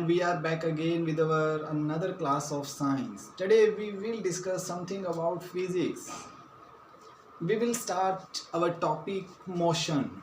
and we are back again with our another class of science. Today we will discuss something about physics. We will start our topic motion.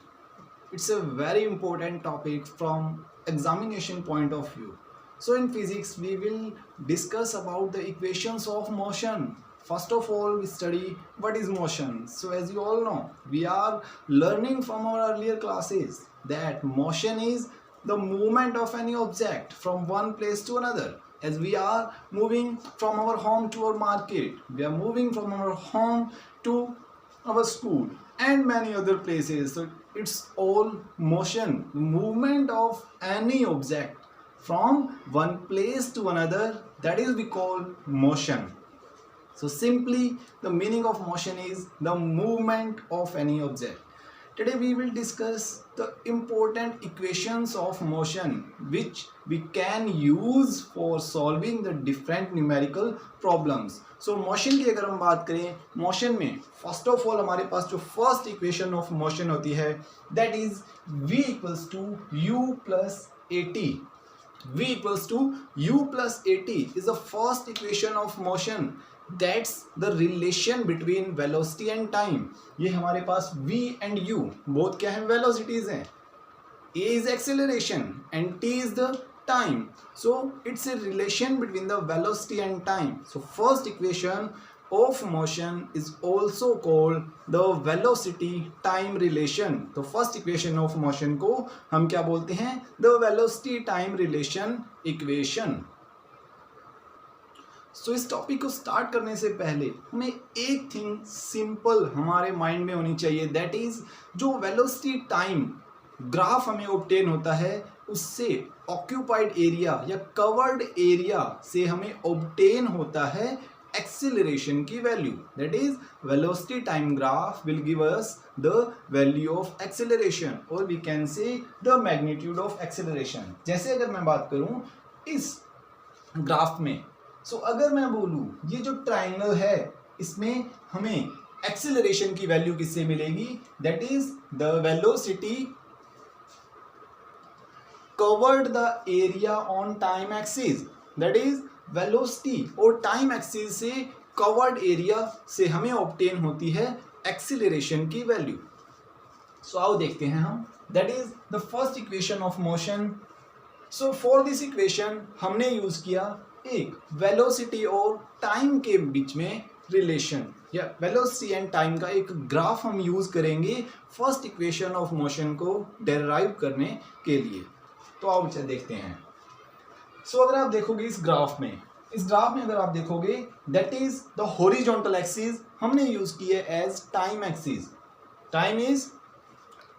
It's a very important topic from examination point of view. So in physics we will discuss about the equations of motion. First of all, we study what is motion. So as you all know, we are learning from our earlier classes that motion is the movement of any object from one place to another. As we are moving from our home to our market, we are moving from our home to our school and many other places. So it's all motion, movement of any object from one place to another, that is we call motion. So simply the meaning of motion is the movement of any object. Today we will discuss the important equations of motion which we can use for solving the different numerical problems. So motion की अगर हम बात करें, motion में first of all हमारे पास जो first equation of motion होती है that is v equals to u plus at. v equals to u plus at is the first equation of motion. That's the relation between velocity and time. ये हमारे पास v and u both क्या हैं, velocities हैं. a is acceleration and t is the time. So it's a relation between the velocity and time. So first equation of motion is also called the velocity time relation. तो first equation of motion को हम क्या बोलते हैं, the velocity time relation equation. सो इस topic को start करने से पहले हमें एक थिंग सिंपल हमारे माइंड में होनी चाहिए, दैट इज जो वेलोसिटी टाइम ग्राफ हमें ऑब्टेन होता है उससे ऑक्यूपाइड एरिया या कवर्ड एरिया से हमें ऑब्टेन होता है एक्सेलरेशन की value. That is velocity time graph will give us the value of acceleration और we can say the magnitude of acceleration. जैसे अगर मैं बात करूं इस ग्राफ में, सो अगर मैं बोलूं ये जो ट्राइंगल है इसमें हमें एक्सेलरेशन की वैल्यू किससे मिलेगी, that is the velocity covered the area on time axis. That is velocity और टाइम एक्सिस से कवर्ड एरिया से हमें ऑब्टेन होती है एक्सेलरेशन की वैल्यू. सो आओ देखते हैं हम, that is the first equation of motion. So for this equation हमने यूज किया एक वेलोसिटी और टाइम के बीच में रिलेशन या वेलोसिटी एंड टाइम का एक ग्राफ हम यूज करेंगे फर्स्ट इक्वेशन ऑफ मोशन को डेराइव करने के लिए. तो आओ चलिए देखते हैं. सो अगर आप देखोगे इस ग्राफ में अगर आप देखोगे that is the horizontal axis हमने यूज की है as time axis. Time is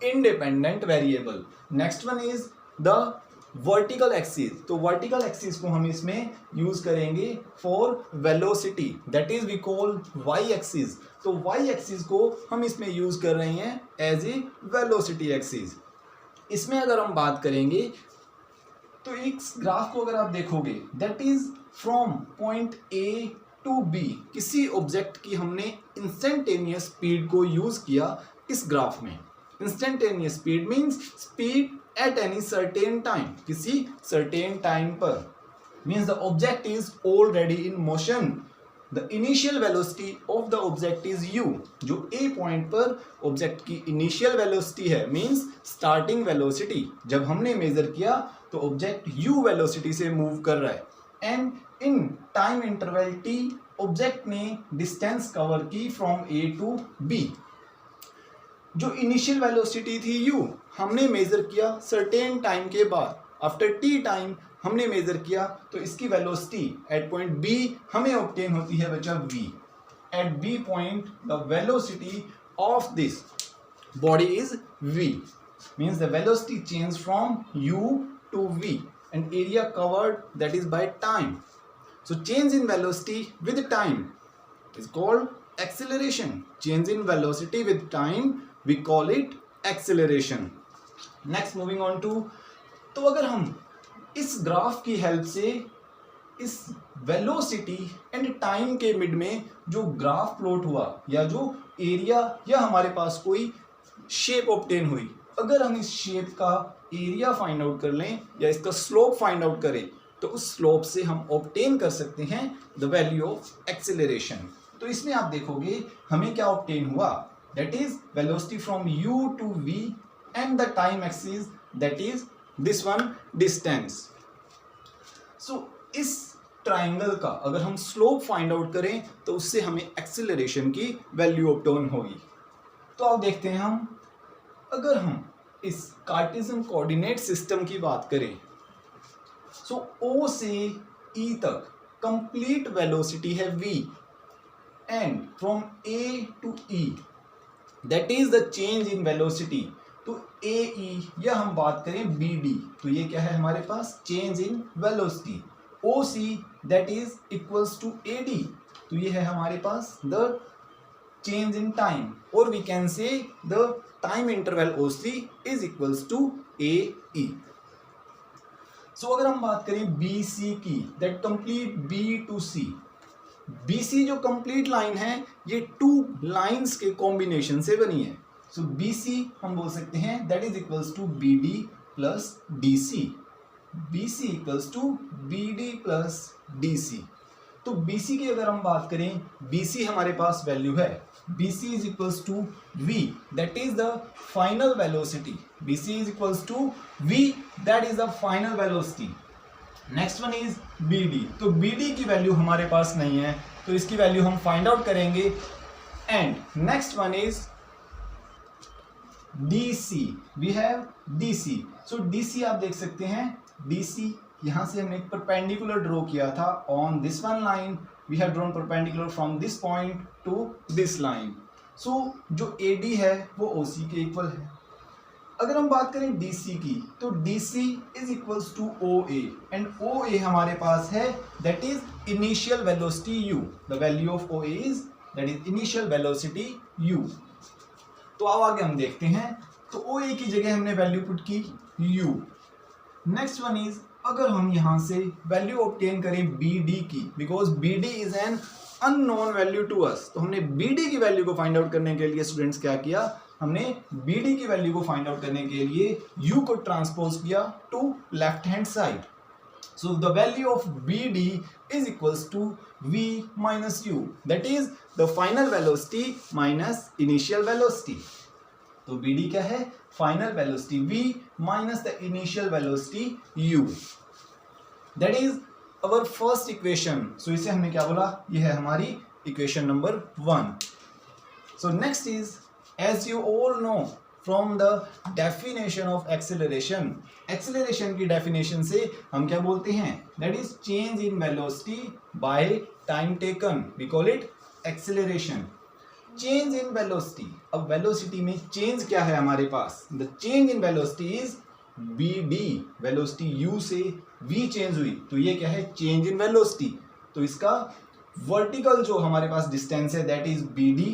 independent variable. Next one is the vertical axis. तो वर्टिकल एक्सिस को हम इसमें यूज करेंगे for velocity, that is we call Y axis. तो वाई एक्सिस को हम इसमें यूज कर रहे हैं एज ए वेलोसिटी एक्सिस. इसमें अगर हम बात करेंगे तो इस ग्राफ को अगर आप देखोगे that is from point A to B, किसी ऑब्जेक्ट की हमने इंस्टेंटेनियस स्पीड को यूज किया इस ग्राफ में. Instantaneous speed means speed at any certain time, किसी certain time पर, means the object is already in motion. The initial velocity of the object is u. जो a point पर object की initial velocity है means starting velocity. जब हमने measure किया तो object u velocity से move कर रहा है and in time interval t object ने distance cover की from a to b. जो इनिशियल वेलोसिटी थी u हमने मेजर किया सर्टेन टाइम के बाद, आफ्टर टी टाइम हमने मेजर किया तो इसकी वेलोसिटी एट पॉइंट b हमें ऑब्टेन होती है बच्चा v. At b point the velocity of this body is v, means the velocity change from u to v and area covered that is by time. So change in velocity with time is called acceleration. Change in velocity with time we call it acceleration. Next moving on to, तो अगर हम इस graph की help से इस velocity and time के mid में जो ग्राफ प्लॉट हुआ या जो एरिया या हमारे पास कोई शेप ऑब्टेन हुई, अगर हम इस शेप का एरिया फाइंड आउट कर लें या इसका स्लोप फाइंड आउट करें तो उस स्लोप से हम ऑब्टेन कर सकते हैं द वैल्यू ऑफ एक्सेलरेशन। तो इसमें आप देखोगे हमें क्या ऑब्टेन हुआ, that is velocity from u to v and the time axis that is this one distance. So इस ट्राइंगल का अगर हम स्लोप फाइंड आउट करें तो उससे हमें एक्सेलरेशन की वैल्यू ऑब्टेन होगी। तो अब देखते हैं हम, अगर हम इस कार्टेशियन कोऑर्डिनेट सिस्टम की बात करें, सो O से E तक कंप्लीट वेलोसिटी है v and from A to E that is the change in velocity. तो AE या हम बात करें BD, तो ये क्या है हमारे पास, change in velocity. OC that is equals to AD, तो ये है हमारे पास द चेंज इन टाइम, और we can say the time interval OC is equals to AE। So अगर हम बात करें BC की, that complete B to C, BC जो कंप्लीट लाइन है ये टू लाइंस के कॉम्बिनेशन से बनी है। सो BC हम बोल सकते हैं that is equals to BD plus DC, BC equals to BD plus DC। तो BC की अगर हम बात करें, BC हमारे पास वैल्यू है BC is equals to V that is the final velocity, BC is equals to V that is the final velocity. Next one is BD, तो BD की वैल्यू हमारे पास नहीं है तो इसकी वैल्यू हम फाइंड आउट करेंगे। And next one is DC, we have DC। So DC आप देख सकते हैं, DC यहां से हमने एक परपेंडिकुलर ड्रॉ किया था on this one line, we have drawn perpendicular from this point to this line. So जो AD है वो OC के इक्वल है। अगर हम बात करें DC की, तो DC is equals to OA and OA हमारे पास है that is initial velocity u, the value of OA is that is initial velocity u। तो अब आगे हम देखते हैं, तो OA की जगह हमने वैल्यू पुट की u। नेक्स्ट वन इज, अगर हम यहां से वैल्यू ऑब्टेन करें BD की, because BD is an unknown value to us, तो हमने BD की वैल्यू को फाइंड आउट करने के लिए स्टूडेंट्स क्या किया, हमने BD की वैल्यू को फाइंड आउट करने के लिए u को ट्रांसपोज किया to left hand side. So the value of BD is equals to v minus u, that is the final velocity minus initial velocity. तो BD क्या है, final velocity v minus the initial velocity u, that is our first equation. So इसे हमने क्या बोला, ये है हमारी equation number 1। So next is, as you all know from the definition of acceleration, acceleration की definition से हम क्या बोलते हैं, that is change in velocity by time taken, we call it acceleration। change in velocity, अब velocity में change क्या है हमारे पास, the change in velocity is BD, velocity u से v change हुई, तो ये क्या है, change in velocity। तो इसका vertical जो हमारे पास distance है that is BD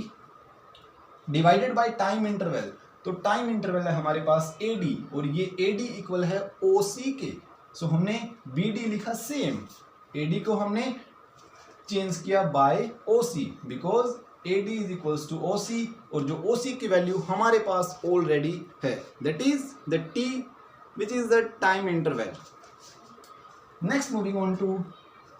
divided by time interval, तो टाइम इंटरवल है हमारे पास AD और ये AD इक्वल है OC के। सो हमने BD लिखा सेम, AD को हमने चेंज किया by OC because AD is equals to OC और जो OC की वैल्यू हमारे पास ऑलरेडी है that is the T which is the time interval. Next moving on to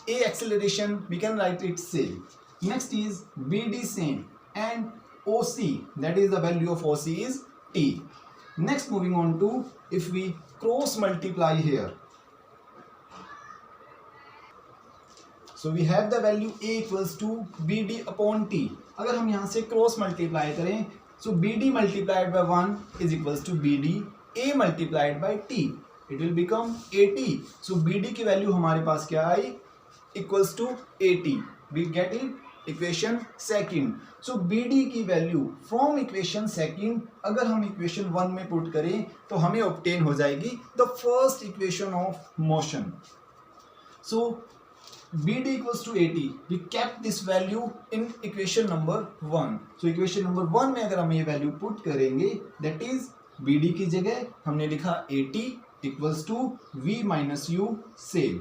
A acceleration, we can write it same. Next is BD same and OC, that is the value of OC is T. Next moving on to, if we cross multiply here, so we have the value A equals to BD upon T। अगर हम यहाँ से cross multiply करें, so BD multiplied by 1 is equals to BD, A multiplied by T, it will become AT। so BD की value हमारे पास क्या आई, equals to AT, we get it equation second. So BD की value from equation second अगर हम equation 1 में put करें तो हमें ऑब्टेन हो जाएगी the first equation of motion. So BD equals to AT, we kept this value in equation number 1। So equation number 1 में अगर हम ये वैल्यू पुट करेंगे दैट इज BD की जगह हमने लिखा AT equals to V minus U same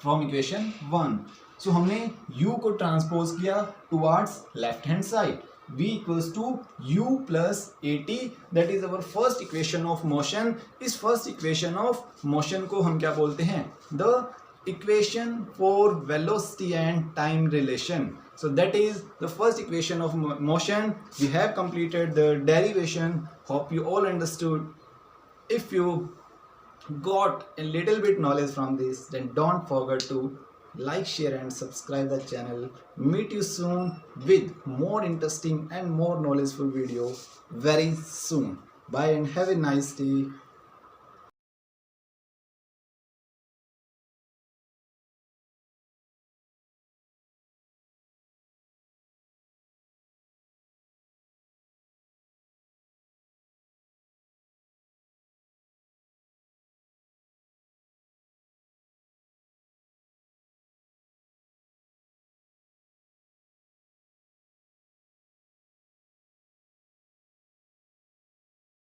from equation 1। So हमने u को ट्रांसपोज किया towards left hand side v equals to u plus at, that is our first equation of motion. इस first equation of motion को हम क्या बोलते हैं? The equation for velocity and time relation. So that is the first equation of motion. We have completed the derivation. Hope you all understood. If you got a little bit knowledge from this, then don't forget to like, share and subscribe the channel. Meet you soon with more interesting and more knowledgeful video very soon. Bye and have a nice day.